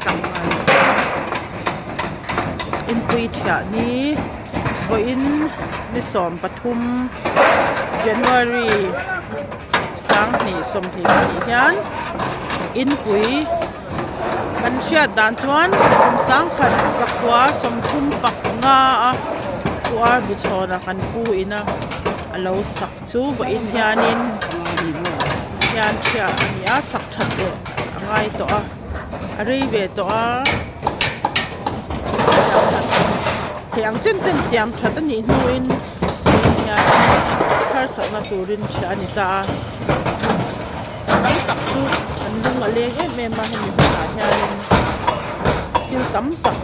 Chanmari in pui Thiah ni vawin ni som pathum January sang ni som ni hian in pui kan hriat dan chuan Sangkhat zakwa Sangkhuma nga R Buchhawna kan pu ina alo sak chu vawin hianin hian Thiah ania sak that le angai to a arei ve to a hetiang chen siam that ani nuin hian thar sakna turin Thiah Anita an tak chu an lung a leng em ma hemi hna hianin til tam tak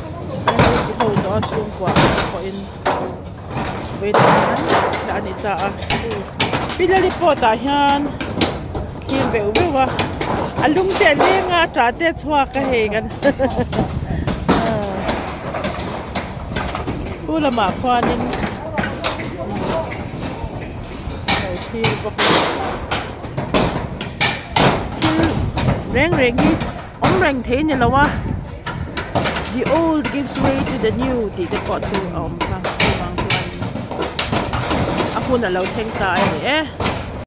an ho to chung kwa ko in ve to an Thiah Anita a pilali pota hian kim ve wa alung te lenga tra te chwa ka he kan ulama khwanin thil bok reng hi om reng the ni lawa the old gives way to the new ti te ko tu om ka mang tuan aku na lo theng ta ai